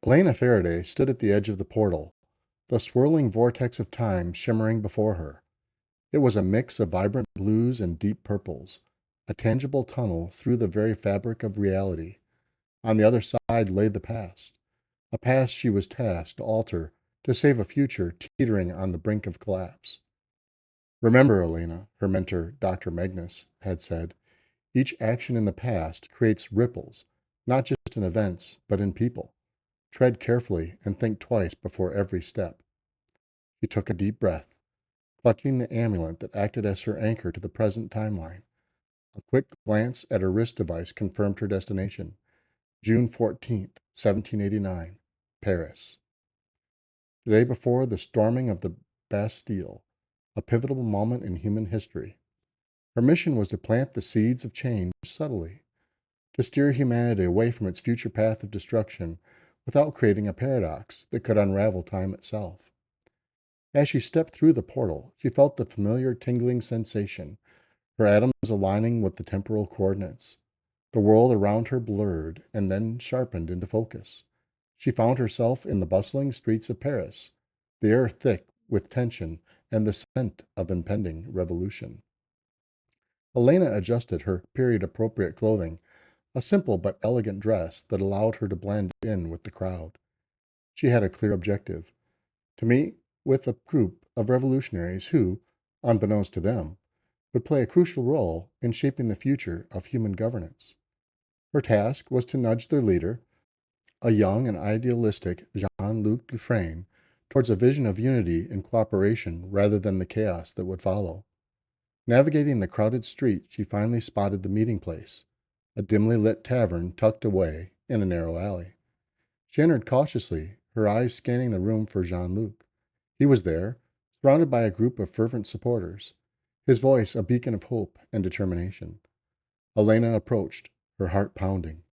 Elena Faraday stood at the edge of the portal, the swirling vortex of time shimmering before her. It was a mix of vibrant blues and deep purples, a tangible tunnel through the very fabric of reality. On the other side lay the past, a past she was tasked to alter to save a future teetering on the brink of collapse. Remember, Elena, her mentor, Dr. Magnus, had said, each action in the past creates ripples, not just in events, but in people. Tread carefully and think twice before every step. She took a deep breath, clutching the amulet that acted as her anchor to the present timeline. A quick glance at her wrist device confirmed her destination, June 14th, 1789, Paris. The day before the storming of the Bastille, a pivotal moment in human history. Her mission was to plant the seeds of change subtly, to steer humanity away from its future path of destruction without creating a paradox that could unravel time itself. As she stepped through the portal, she felt the familiar tingling sensation, her atoms aligning with the temporal coordinates. The world around her blurred and then sharpened into focus. She found herself in the bustling streets of Paris, the air thick with tension and the scent of impending revolution. Elena adjusted her period-appropriate clothing, a simple but elegant dress that allowed her to blend in with the crowd. She had a clear objective: to meet with a group of revolutionaries who, unbeknownst to them, would play a crucial role in shaping the future of human governance. Her task was to nudge their leader, a young and idealistic Jean-Luc Dufresne, towards a vision of unity and cooperation rather than the chaos that would follow. Navigating the crowded street, she finally spotted the meeting place, a dimly lit tavern tucked away in a narrow alley. She entered cautiously, her eyes scanning the room for Jean-Luc. He was there, surrounded by a group of fervent supporters, his voice a beacon of hope and determination. Elena approached, her heart pounding.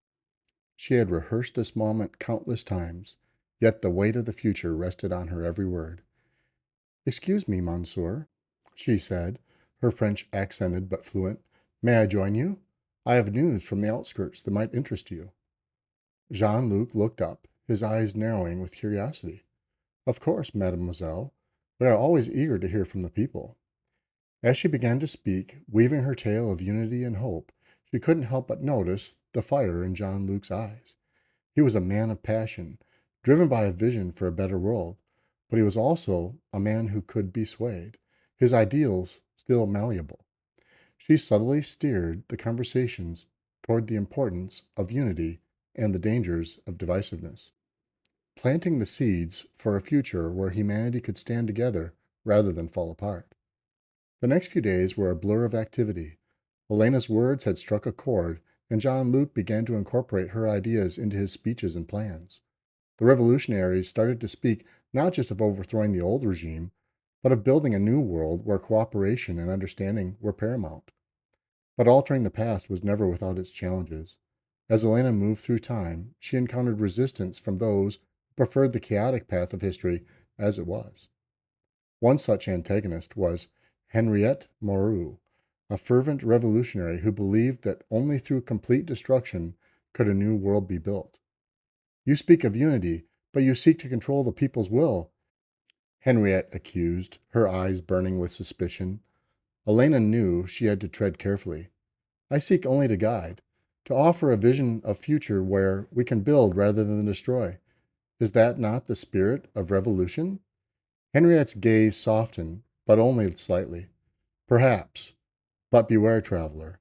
She had rehearsed this moment countless times, yet the weight of the future rested on her every word. "Excuse me, monsieur," she said, her French accented but fluent. "May I join you? I have news from the outskirts that might interest you." Jean-Luc looked up, his eyes narrowing with curiosity. "Of course, mademoiselle. We are always eager to hear from the people." As she began to speak, weaving her tale of unity and hope, she couldn't help but notice the fire in Jean-Luc's eyes. He was a man of passion, driven by a vision for a better world, but he was also a man who could be swayed, his ideals still malleable. She subtly steered the conversations toward the importance of unity and the dangers of divisiveness, planting the seeds for a future where humanity could stand together rather than fall apart. The next few days were a blur of activity. Elena's words had struck a chord, and Jean-Luc began to incorporate her ideas into his speeches and plans. The revolutionaries started to speak not just of overthrowing the old regime, but of building a new world where cooperation and understanding were paramount. But altering the past was never without its challenges. As Elena moved through time, she encountered resistance from those who preferred the chaotic path of history as it was. One such antagonist was Henriette Moreau, a fervent revolutionary who believed that only through complete destruction could a new world be built. "You speak of unity, but you seek to control the people's will," Henriette accused, her eyes burning with suspicion. Elena knew she had to tread carefully. "I seek only to guide, to offer a vision of future where we can build rather than destroy. Is that not the spirit of revolution?" Henriette's gaze softened, but only slightly. "Perhaps, but beware, traveler.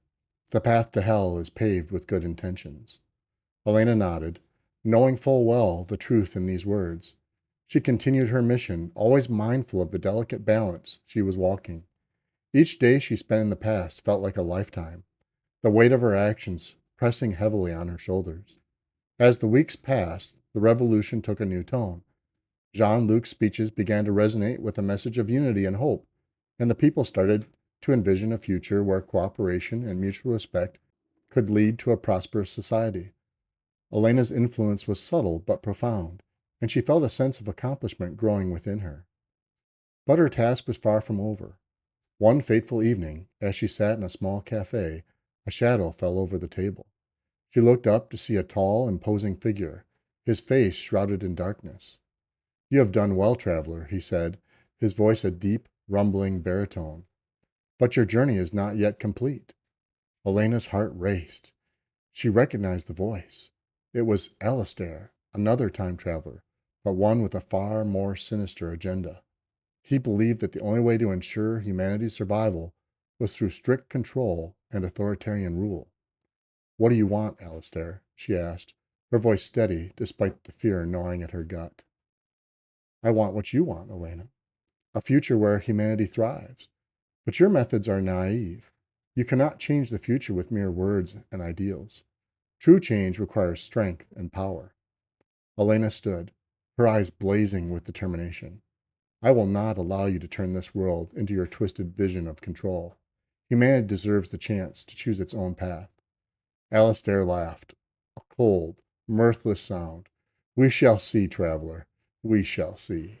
The path to hell is paved with good intentions." Elena nodded, knowing full well the truth in these words. She continued her mission, always mindful of the delicate balance she was walking. Each day she spent in the past felt like a lifetime, the weight of her actions pressing heavily on her shoulders. As the weeks passed, the revolution took a new tone. Jean-Luc's speeches began to resonate with a message of unity and hope, and the people started to envision a future where cooperation and mutual respect could lead to a prosperous society. Elena's influence was subtle but profound, and she felt a sense of accomplishment growing within her. But her task was far from over. One fateful evening, as she sat in a small cafe, a shadow fell over the table. She looked up to see a tall, imposing figure, his face shrouded in darkness. "You have done well, traveler," he said, his voice a deep, rumbling baritone. "But your journey is not yet complete." Elena's heart raced. She recognized the voice. It was Alistair, another time traveler, but one with a far more sinister agenda. He believed that the only way to ensure humanity's survival was through strict control and authoritarian rule. "What do you want, Alistair?" she asked, her voice steady despite the fear gnawing at her gut. "I want what you want, Elena. A future where humanity thrives. But your methods are naive. You cannot change the future with mere words and ideals. True change requires strength and power." Elena stood, her eyes blazing with determination. "I will not allow you to turn this world into your twisted vision of control. Humanity deserves the chance to choose its own path." Alistair laughed, a cold, mirthless sound. "We shall see, traveler. We shall see."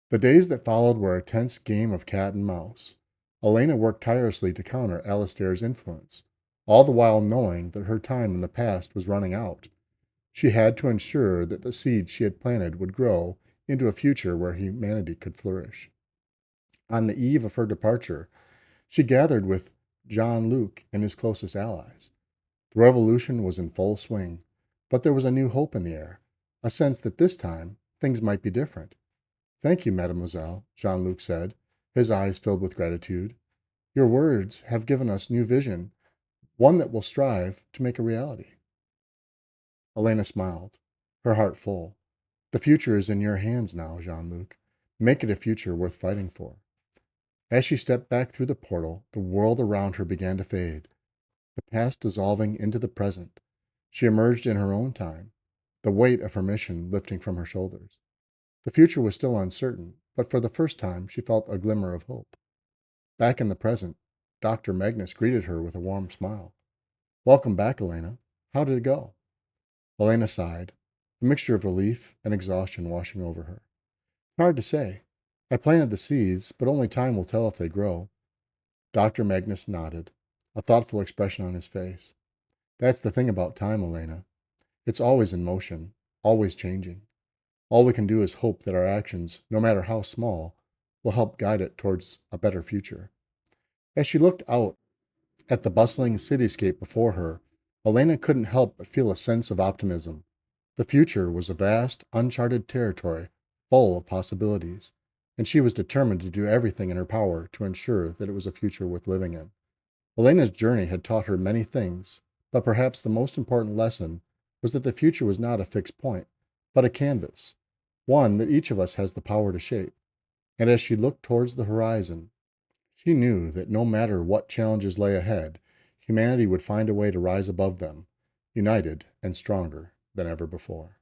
The days that followed were a tense game of cat and mouse. Elena worked tirelessly to counter Alistair's influence, all the while knowing that her time in the past was running out. She had to ensure that the seeds she had planted would grow into a future where humanity could flourish. On the eve of her departure, she gathered with Jean-Luc and his closest allies. The revolution was in full swing, but there was a new hope in the air, a sense that this time things might be different. "Thank you, mademoiselle," Jean-Luc said, his eyes filled with gratitude. "Your words have given us new vision, one that will strive to make a reality." Elena smiled, her heart full. "The future is in your hands now, Jean-Luc. Make it a future worth fighting for." As she stepped back through the portal, the world around her began to fade, the past dissolving into the present. She emerged in her own time, the weight of her mission lifting from her shoulders. The future was still uncertain, but for the first time she felt a glimmer of hope. Back in the present, Dr. Magnus greeted her with a warm smile. "Welcome back, Elena. How did it go?" Elena sighed, a mixture of relief and exhaustion washing over her. "It's hard to say. I planted the seeds, but only time will tell if they grow." Dr. Magnus nodded, a thoughtful expression on his face. "That's the thing about time, Elena. It's always in motion, always changing. All we can do is hope that our actions, no matter how small, will help guide it towards a better future." As she looked out at the bustling cityscape before her, Elena couldn't help but feel a sense of optimism. The future was a vast, uncharted territory full of possibilities, and she was determined to do everything in her power to ensure that it was a future worth living in. Elena's journey had taught her many things, but perhaps the most important lesson was that the future was not a fixed point, but a canvas, one that each of us has the power to shape. And as she looked towards the horizon, she knew that no matter what challenges lay ahead, humanity would find a way to rise above them, united and stronger than ever before.